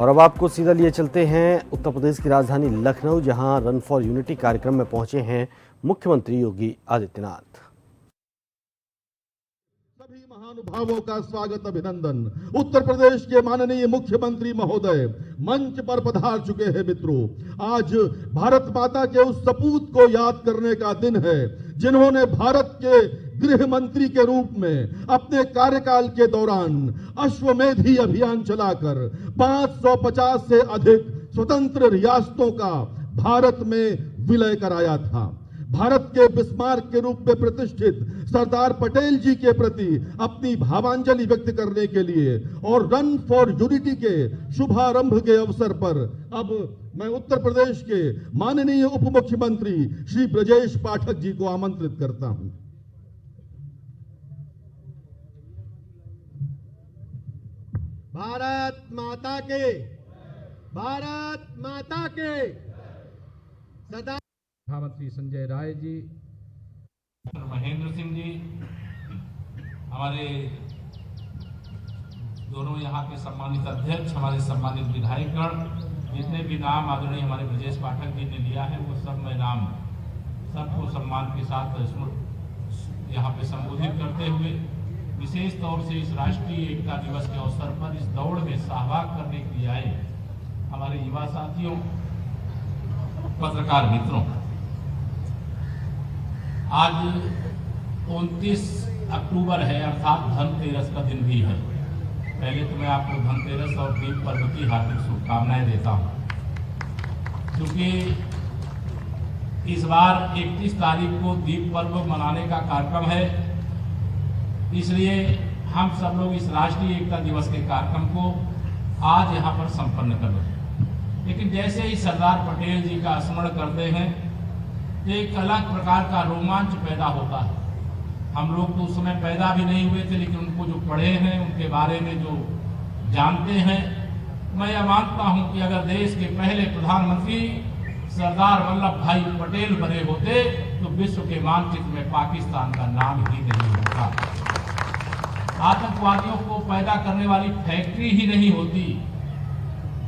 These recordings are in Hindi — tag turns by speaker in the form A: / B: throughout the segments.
A: और अब आपको सीधा लिए चलते हैं उत्तर प्रदेश की राजधानी लखनऊ, जहां रन फॉर यूनिटी कार्यक्रम में पहुंचे हैं मुख्यमंत्री योगी आदित्यनाथ।
B: सभी महानुभावों का स्वागत, अभिनंदन। उत्तर प्रदेश के माननीय मुख्यमंत्री महोदय मंच पर पधार चुके हैं। मित्रों, आज भारत माता के उस सपूत को याद करने का दिन है जिन्होंने भारत के गृह मंत्री के रूप में अपने कार्यकाल के दौरान अश्वमेधी अभियान चलाकर 550 से अधिक स्वतंत्र रियासतों का भारत में विलय कराया था। भारत के बिस्मार्क के रूप में प्रतिष्ठित सरदार पटेल जी के प्रति अपनी भावांजलि व्यक्त करने के लिए और रन फॉर यूनिटी के शुभारंभ के अवसर पर अब मैं उत्तर प्रदेश के माननीय उप मुख्यमंत्री श्री ब्रजेश पाठक जी को आमंत्रित करता हूं।
C: भारत माता के, भारत माता के सदा।
D: प्रधानमंत्री संजय राय जी,
E: महेंद्र सिंह जी, हमारे दोनों यहाँ के सम्मानित अध्यक्ष, हमारे सम्मानित विधायकगण, जितने भी नाम आदरणीय हमारे ब्रजेश पाठक जी ने लिया है वो सब मैं नाम सबको सम्मान के साथ यहाँ पे संबोधित करते हुए विशेष तौर से इस राष्ट्रीय एकता दिवस के अवसर पर इस दौड़ में सहभाग करने के लिए आए हमारे युवा साथियों, पत्रकार मित्रों, आज 29 अक्टूबर है, अर्थात धनतेरस का दिन भी है। पहले तो मैं आपको धनतेरस और दीप पर्व की हार्दिक शुभकामनाएं देता हूं, क्योंकि इस बार 31 तारीख को दीप पर्व मनाने का कार्यक्रम है, इसलिए हम सब लोग इस राष्ट्रीय एकता दिवस के कार्यक्रम को आज यहाँ पर संपन्न कर रहे हैं। लेकिन जैसे ही सरदार पटेल जी का स्मरण करते हैं तो एक अलग प्रकार का रोमांच पैदा होता है। हम लोग तो उस समय पैदा भी नहीं हुए थे, लेकिन उनको जो पढ़े हैं, उनके बारे में जो जानते हैं, मैं यह मानता हूं कि अगर देश के पहले प्रधानमंत्री सरदार वल्लभ भाई पटेल बने होते तो विश्व के मानचित्र में पाकिस्तान का नाम ही नहीं होता, आतंकवादियों को पैदा करने वाली फैक्ट्री ही नहीं होती,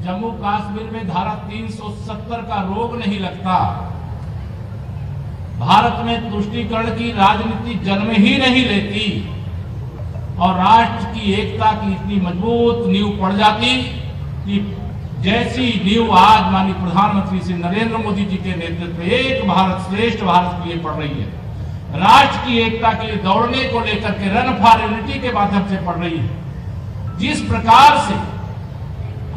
E: जम्मू कश्मीर में धारा 370 का रोग नहीं लगता, भारत में तुष्टीकरण की राजनीति जन्म ही नहीं लेती और राष्ट्र की एकता की इतनी मजबूत नींव पड़ जाती कि जैसी नींव आज माननीय प्रधानमंत्री श्री नरेंद्र मोदी जी के नेतृत्व में एक भारत श्रेष्ठ भारत के लिए पड़ रही है, राष्ट्र की एकता के लिए दौड़ने को लेकर के रन फॉर यूनिटी के माध्यम से पड़ रही है। जिस प्रकार से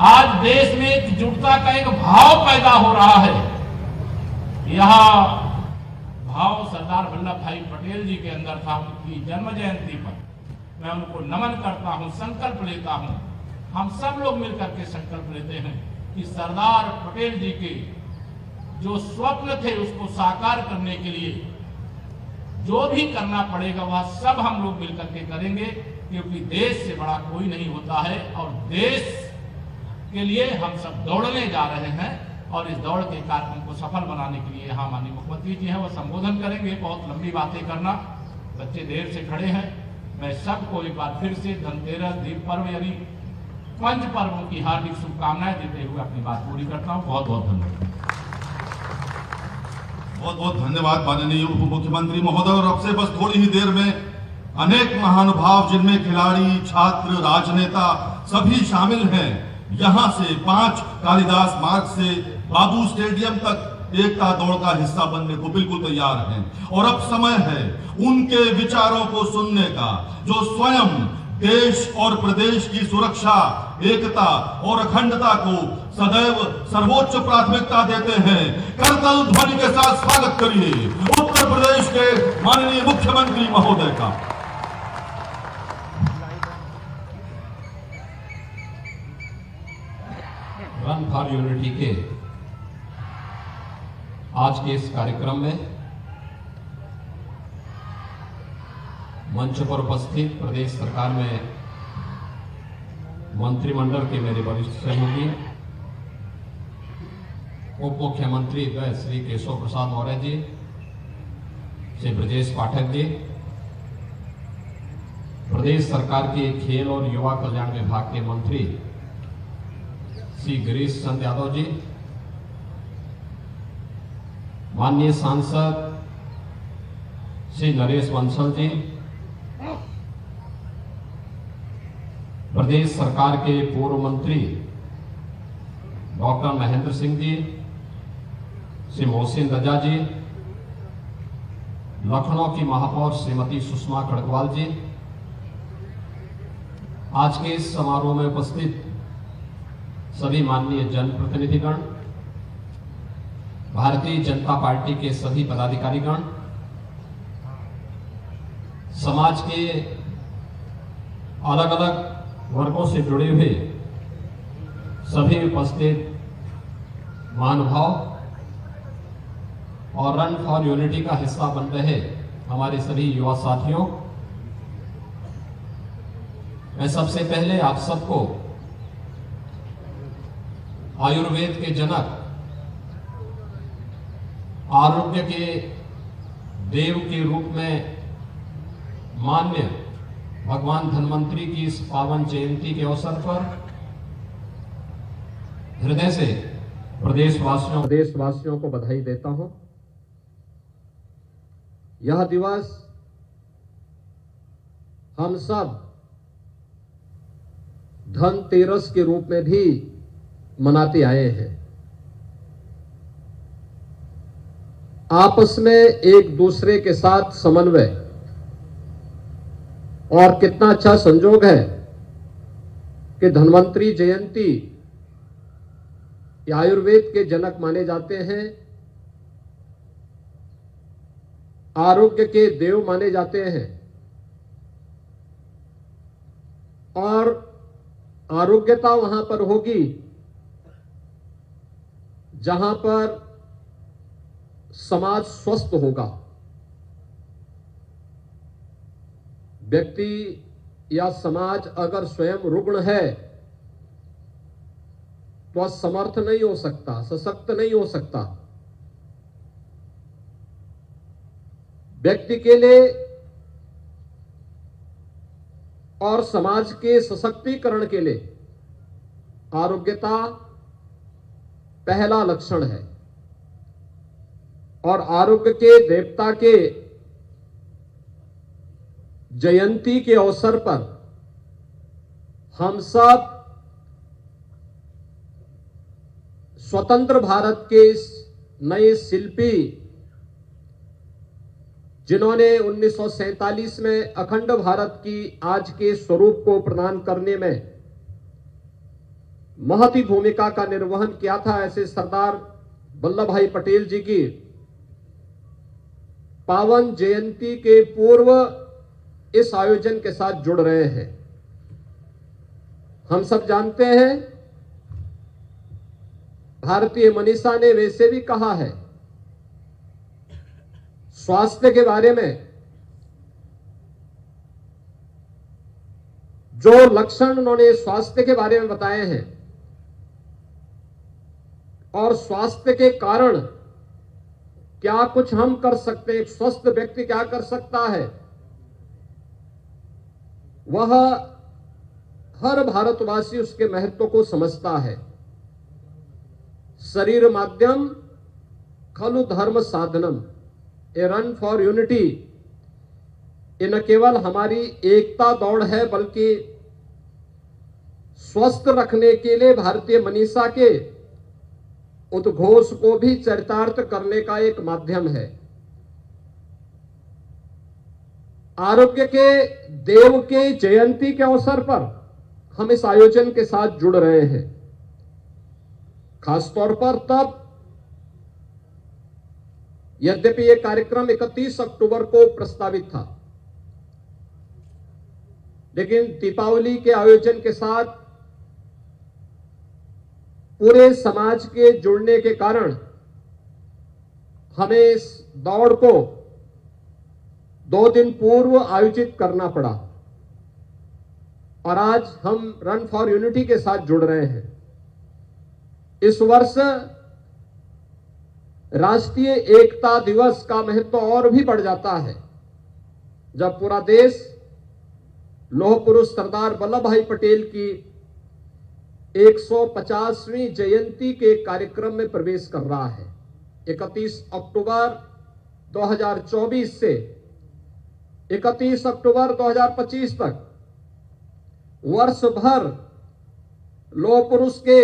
E: आज देश में एकजुटता का एक भाव पैदा हो रहा है, यह भाव सरदार वल्लभ भाई पटेल जी के अंदर था। उनकी जन्म जयंती पर मैं उनको नमन करता हूं, संकल्प लेता हूं, हम सब लोग मिलकर के संकल्प लेते हैं कि सरदार पटेल जी के जो स्वप्न थे उसको साकार करने के लिए जो भी करना पड़ेगा वह सब हम लोग मिलकर के करेंगे, क्योंकि देश से बड़ा कोई नहीं होता है और देश के लिए हम सब दौड़ने जा रहे हैं और इस दौड़ के कार्यक्रम को सफल बनाने के लिए यहाँ माननीय मुख्यमंत्री जी हैं, वो संबोधन करेंगे। बहुत लंबी बातें करना, बच्चे देर से खड़े हैं। मैं सबको एक बार फिर से धनतेरस, दीप पर्व यानी पंच पर्वों की हार्दिक शुभकामनाएं देते हुए अपनी बात पूरी करता हूँ। बहुत बहुत धन्यवाद।
B: बहुत बहुत धन्यवाद माननीय उप मुख्यमंत्री महोदय। और अब से बस थोड़ी ही देर में अनेक महानुभाव, जिनमें खिलाड़ी, छात्र, राजनेता सभी शामिल हैं, यहां से 5 कालिदास मार्ग से बाबू स्टेडियम तक एकता दौड़ का हिस्सा बनने को बिल्कुल तैयार हैं। और अब समय है उनके विचारों को सुनने का, जो स्वयं देश और प्रदेश की सुरक्षा, एकता और अखंडता को सदैव सर्वोच्च प्राथमिकता देते हैं। करतल ध्वनि के साथ स्वागत करिए उत्तर प्रदेश के माननीय मुख्यमंत्री महोदय का।
E: रन फॉर यूनिटी के आज के इस कार्यक्रम में मंच पर उपस्थित प्रदेश सरकार में मंत्रिमंडल के मेरे वरिष्ठ सहयोगी, उप मुख्यमंत्री श्री केशव प्रसाद मौर्य जी, श्री ब्रजेश पाठक जी, प्रदेश सरकार के खेल और युवा कल्याण विभाग के मंत्री
F: श्री गिरीश चंद यादव जी, माननीय सांसद श्री नरेश बंसल जी, प्रदेश सरकार के पूर्व मंत्री डॉक्टर महेंद्र सिंह जी, श्री मोहसिन रजा जी, लखनऊ की महापौर श्रीमती सुषमा खड़गवाल जी, आज के इस समारोह में उपस्थित सभी माननीय जनप्रतिनिधिगण, भारतीय जनता पार्टी के सभी पदाधिकारीगण, समाज के अलग अलग वर्गों से जुड़े हुए सभी उपस्थित महानुभाव और रन फॉर यूनिटी का हिस्सा बन रहे हमारे सभी युवा साथियों, मैं सबसे पहले आप सबको आयुर्वेद के जनक, आरोग्य के देव के रूप में मान्य भगवान धन्वंतरी की इस पावन जयंती के अवसर पर हृदय से प्रदेशवासियों को बधाई देता हूं। यह दिवस हम सब धनतेरस के रूप में भी मनाते आए हैं। आपस में एक दूसरे के साथ समन्वय और कितना अच्छा संजोग है कि धन्वंतरी जयंती आयुर्वेद के जनक माने जाते हैं, आरोग्य के देव माने जाते हैं और आरोग्यता वहां पर होगी जहां पर समाज स्वस्थ होगा। व्यक्ति या समाज अगर स्वयं रुग्ण है तो समर्थ नहीं हो सकता, सशक्त नहीं हो सकता। व्यक्ति के लिए और समाज के सशक्तिकरण के लिए आरोग्यता पहला लक्षण है और आरोग्य के देवता के जयंती के अवसर पर हम सब स्वतंत्र भारत के इस नए शिल्पी, जिन्होंने 1947 में अखंड भारत की आज के स्वरूप को प्रदान करने में महती भूमिका का निर्वहन किया था, ऐसे सरदार वल्लभ भाई पटेल जी की पावन जयंती के पूर्व इस आयोजन के साथ जुड़ रहे हैं। हम सब जानते हैं, भारतीय मनीषा ने वैसे भी कहा है, स्वास्थ्य के बारे में जो लक्षण उन्होंने स्वास्थ्य के बारे में बताए हैं और स्वास्थ्य के कारण क्या कुछ हम कर सकते हैं, एक स्वस्थ व्यक्ति क्या कर सकता है, वह हर भारतवासी उसके महत्व को समझता है। शरीर माध्यम खलु धर्म साधनम, ए रन फॉर यूनिटी, ये न केवल हमारी एकता दौड़ है बल्कि स्वस्थ रखने के लिए भारतीय मनीषा के उद्घोष को भी चरितार्थ करने का एक माध्यम है। आरोग्य के देव के जयंती के अवसर पर हम इस आयोजन के साथ जुड़ रहे हैं, खासतौर पर तब, यद्यपि यह कार्यक्रम 31 अक्टूबर को प्रस्तावित था, लेकिन दीपावली के आयोजन के साथ पूरे समाज के जुड़ने के कारण हमें इस दौड़ को 2 दिन पूर्व आयोजित करना पड़ा और आज हम रन फॉर यूनिटी के साथ जुड़ रहे हैं। इस वर्ष राष्ट्रीय एकता दिवस का महत्व और भी बढ़ जाता है जब पूरा देश लौह पुरुष सरदार वल्लभ भाई पटेल की 150वीं जयंती के कार्यक्रम में प्रवेश कर रहा है। 31 अक्टूबर 2024 से 31 अक्टूबर 2025 तक वर्ष भर लौह पुरुष के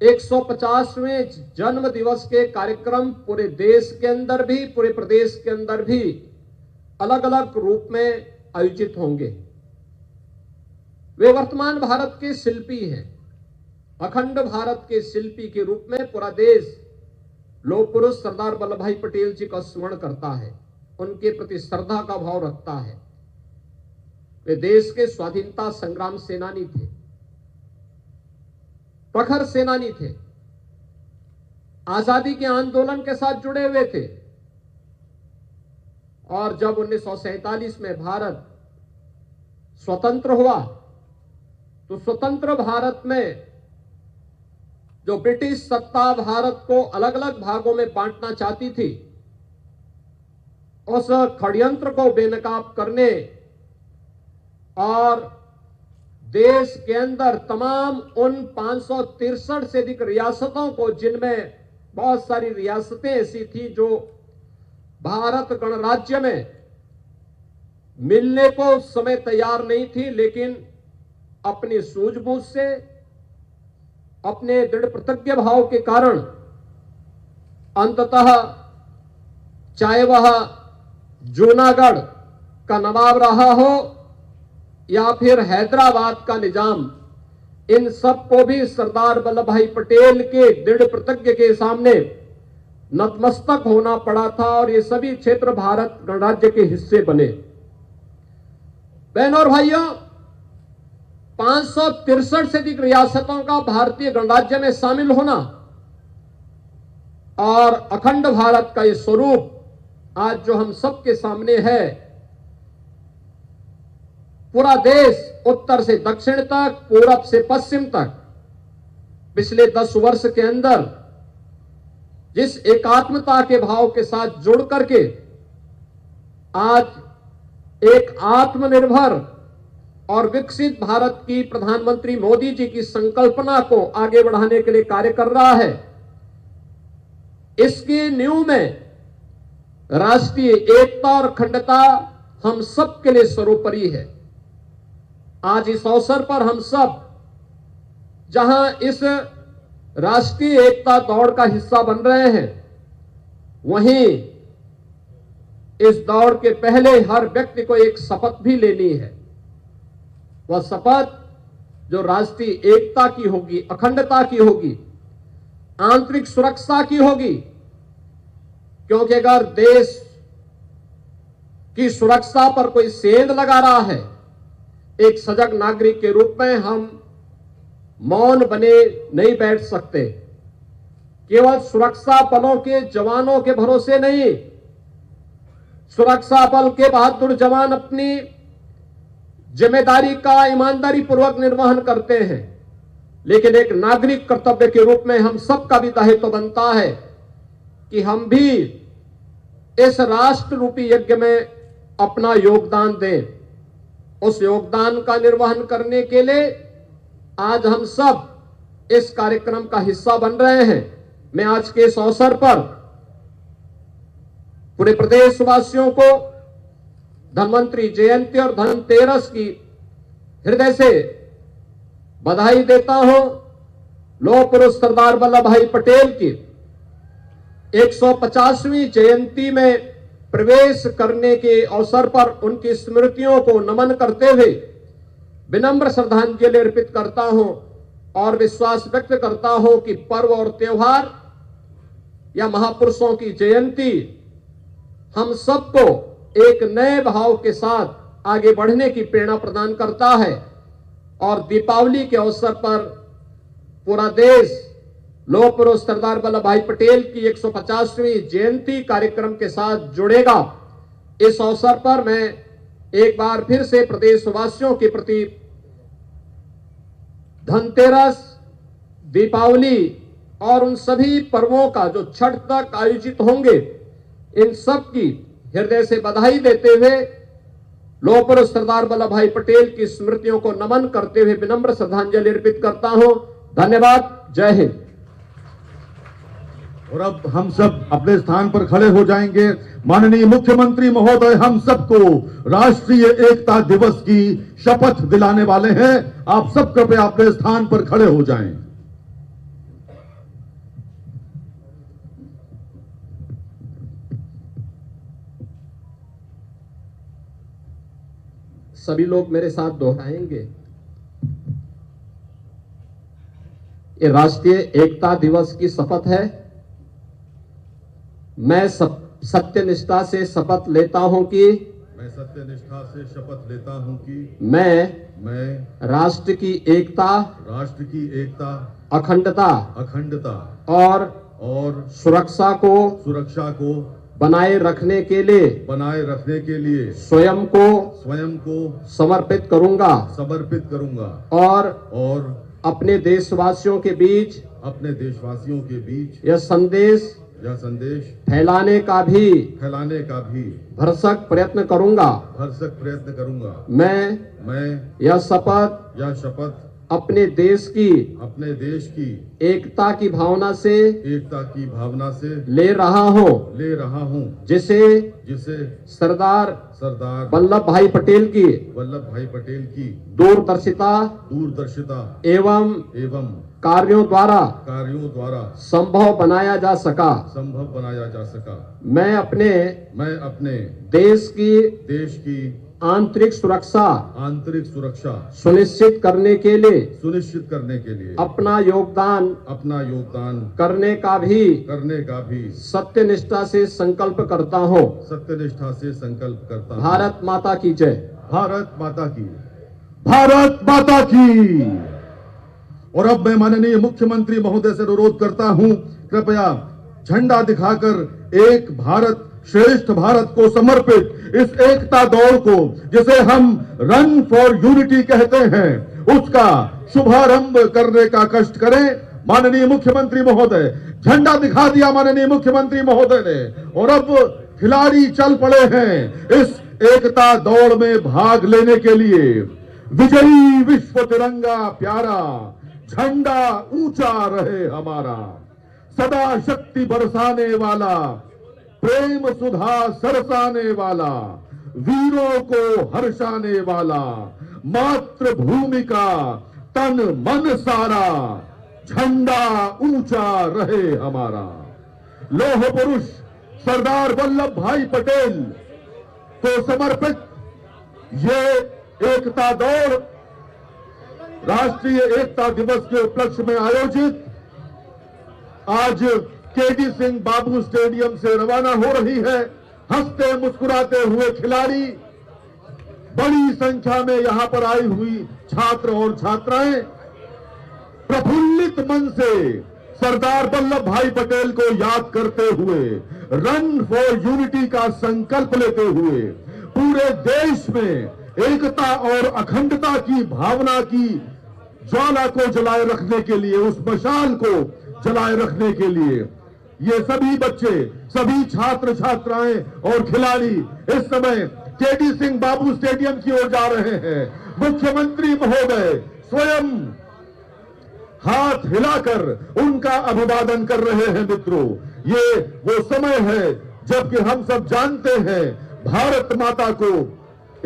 F: 150वें जन्म दिवस के कार्यक्रम पूरे देश के अंदर भी, पूरे प्रदेश के अंदर भी अलग अलग रूप में आयोजित होंगे। वे वर्तमान भारत के शिल्पी हैं। अखंड भारत के शिल्पी के रूप में पूरा देश लौह पुरुष सरदार वल्लभ भाई पटेल जी का स्मरण करता है, उनके प्रति श्रद्धा का भाव रखता है। वे देश के स्वाधीनता संग्राम सेनानी थे, प्रखर सेनानी थे, आजादी के आंदोलन के साथ जुड़े हुए थे। और जब 1947 में भारत स्वतंत्र हुआ तो स्वतंत्र भारत में जो ब्रिटिश सत्ता भारत को अलग अलग भागों में बांटना चाहती थी, उस षड्यंत्र को बेनकाब करने और देश के अंदर तमाम उन 563 से अधिक रियासतों को, जिनमें बहुत सारी रियासतें ऐसी थी जो भारत गणराज्य में मिलने को उस समय तैयार नहीं थी, लेकिन अपनी सूझबूझ से, अपने दृढ़ प्रतिज्ञ भाव के कारण अंततः चाहे वह जूनागढ़ का नवाब रहा हो या फिर हैदराबाद का निजाम, इन सब को भी सरदार वल्लभ भाई पटेल के दृढ़ प्रतिज्ञ के सामने नतमस्तक होना पड़ा था और ये सभी क्षेत्र भारत गणराज्य के हिस्से बने। बहनों और भाइयों, 563 से अधिक रियासतों का भारतीय गणराज्य में शामिल होना और अखंड भारत का ये स्वरूप आज जो हम सबके सामने है, पूरा देश उत्तर से दक्षिण तक, पूरब से पश्चिम तक पिछले 10 वर्ष के अंदर जिस एकात्मता के भाव के साथ जुड़ करके आज एक आत्मनिर्भर और विकसित भारत की प्रधानमंत्री मोदी जी की संकल्पना को आगे बढ़ाने के लिए कार्य कर रहा है, इसकी नींव में राष्ट्रीय एकता और अखंडता हम सब के लिए सर्वोपरि है। आज इस अवसर पर हम सब जहां इस राष्ट्रीय एकता दौड़ का हिस्सा बन रहे हैं, वहीं इस दौड़ के पहले हर व्यक्ति को एक शपथ भी लेनी है। वह शपथ जो राष्ट्रीय एकता की होगी, अखंडता की होगी, आंतरिक सुरक्षा की होगी, क्योंकि अगर देश की सुरक्षा पर कोई सेंध लगा रहा है, एक सजग नागरिक के रूप में हम मौन बने नहीं बैठ सकते। केवल सुरक्षा बलों के जवानों के भरोसे नहीं, सुरक्षा बल के बहादुर जवान अपनी जिम्मेदारी का ईमानदारी पूर्वक निर्वहन करते हैं, लेकिन एक नागरिक कर्तव्य के रूप में हम सबका भी दायित्व बनता है कि हम भी इस राष्ट्र रूपी यज्ञ में अपना योगदान दें। उस योगदान का निर्वहन करने के लिए आज हम सब इस कार्यक्रम का हिस्सा बन रहे हैं। मैं आज के इस अवसर पर पूरे प्रदेशवासियों को धन्वंतरी जयंती और धनतेरस की हृदय से बधाई देता हूं। लौह पुरुष सरदार वल्लभ भाई पटेल की 150वीं जयंती में प्रवेश करने के अवसर पर उनकी स्मृतियों को नमन करते हुए विनम्र श्रद्धांजलि अर्पित करता हूं और विश्वास व्यक्त करता हूं कि पर्व और त्योहार या महापुरुषों की जयंती हम सबको एक नए भाव के साथ आगे बढ़ने की प्रेरणा प्रदान करता है। और दीपावली के अवसर पर पूरा देश लौह पुरुष सरदार वल्लभ भाई पटेल की 150वीं जयंती कार्यक्रम के साथ जुड़ेगा। इस अवसर पर मैं एक बार फिर से प्रदेशवासियों के प्रति धनतेरस, दीपावली और उन सभी पर्वों का जो छठ तक आयोजित होंगे, इन सब की हृदय से बधाई देते हुए लोह पुरुष सरदार वल्लभ भाई पटेल की स्मृतियों को नमन करते हुए विनम्र श्रद्धांजलि अर्पित करता हूं। धन्यवाद। जय हिंद।
B: और अब हम सब अपने स्थान पर खड़े हो जाएंगे। माननीय मुख्यमंत्री महोदय हम सबको राष्ट्रीय एकता दिवस की शपथ दिलाने वाले हैं। आप सब कृपया अपने स्थान पर खड़े हो जाएं।
F: सभी लोग मेरे साथ दोहराएंगे। ये राष्ट्रीय एकता दिवस की शपथ है। मैं सत्यनिष्ठा से शपथ लेता हूं कि
B: मैं सत्यनिष्ठा से शपथ लेता हूं कि
F: मैं राष्ट्र की एकता, अखंडता और सुरक्षा को बनाए रखने के लिए स्वयं को समर्पित करूंगा और अपने देशवासियों के बीच यह संदेश फैलाने का भी भरसक प्रयत्न करूंगा। मैं यह शपथ अपने देश की एकता की भावना से ले रहा हूं जिसे सरदार वल्लभ भाई पटेल की दूरदर्शिता एवं कार्यों द्वारा संभव बनाया जा सका। मैं अपने देश की आंतरिक सुरक्षा सुनिश्चित करने के लिए अपना योगदान करने का भी सत्यनिष्ठा से संकल्प करता हूँ। भारत माता की जय।
B: भारत माता की। और अब मैं माननीय मुख्यमंत्री महोदय से अनुरोध करता हूं, कृपया झंडा दिखाकर एक भारत श्रेष्ठ भारत को समर्पित इस एकता दौड़ को, जिसे हम रन फॉर यूनिटी कहते हैं, उसका शुभारंभ करने का कष्ट करें। माननीय मुख्यमंत्री महोदय, झंडा दिखा दिया माननीय मुख्यमंत्री महोदय ने, और अब खिलाड़ी चल पड़े हैं इस एकता दौड़ में भाग लेने के लिए। विजयी विश्व तिरंगा प्यारा, झंडा ऊंचा रहे हमारा, सदा शक्ति बरसाने वाला, प्रेम सुधा सरसाने वाला, वीरों को हर्षाने वाला, मातृभूमि का तन मन सारा, झंडा ऊंचा रहे हमारा। लौह पुरुष सरदार वल्लभ भाई पटेल को समर्पित ये एकता दौड़ राष्ट्रीय एकता दिवस के उपलक्ष्य में आयोजित आज केडी सिंह बाबू स्टेडियम से रवाना हो रही है। हंसते मुस्कुराते हुए खिलाड़ी, बड़ी संख्या में यहां पर आई हुई छात्र और छात्राएं प्रफुल्लित मन से सरदार वल्लभ भाई पटेल को याद करते हुए, रन फॉर यूनिटी का संकल्प लेते हुए पूरे देश में एकता और अखंडता की भावना की ज्वाला को जलाए रखने के लिए, उस मशाल को जलाए रखने के लिए ये सभी बच्चे, सभी छात्र छात्राएं और खिलाड़ी इस समय केडी सिंह बाबू स्टेडियम की ओर जा रहे हैं। मुख्यमंत्री महोदय स्वयं हाथ हिलाकर उनका अभिवादन कर रहे हैं। मित्रों, ये वो समय है जबकि हम सब जानते हैं भारत माता को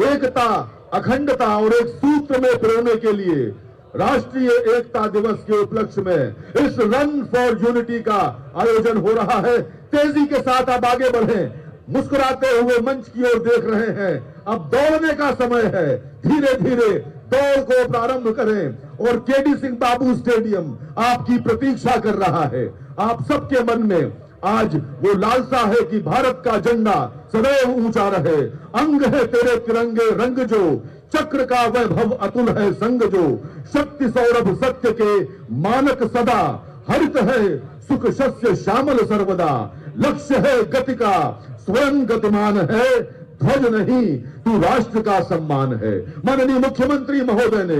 B: एकता, अखंडता और एक सूत्र में पिरोने के लिए राष्ट्रीय एकता दिवस के उपलक्ष्य में इस रन फॉर यूनिटी का आयोजन हो रहा है। तेजी के साथ आप आगे बढ़ें, मुस्कुराते हुए मंच की ओर देख रहे हैं। अब दौड़ने का समय है, धीरे धीरे दौड़ को प्रारंभ करें और केडी सिंह बाबू स्टेडियम आपकी प्रतीक्षा कर रहा है। आप सबके मन में आज वो लालसा है कि भारत का झंडा सदैव ऊंचा रहे। अंग है तेरे तिरंगे रंग जो, चक्र का वैभव अतुल है संग जो, शक्ति सौरभ सत्य के मानक सदा, हरित है सुख शस्य श्यामल सर्वदा, लक्ष्य है गति का स्वयं गतिमान है, ध्वज नहीं तू राष्ट्र का सम्मान है। माननीय मुख्यमंत्री महोदय ने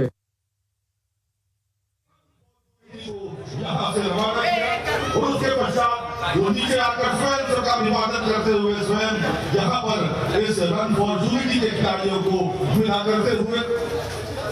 G: यहाँ से रवाना किया और उसके पश्चात वो नीचे आकर स्वयं सरकार
B: का अभिवादन करते हुए स्वयं यहाँ पर इस रन फॉर यूनिटी के खिलाड़ियों को विदा करते हुए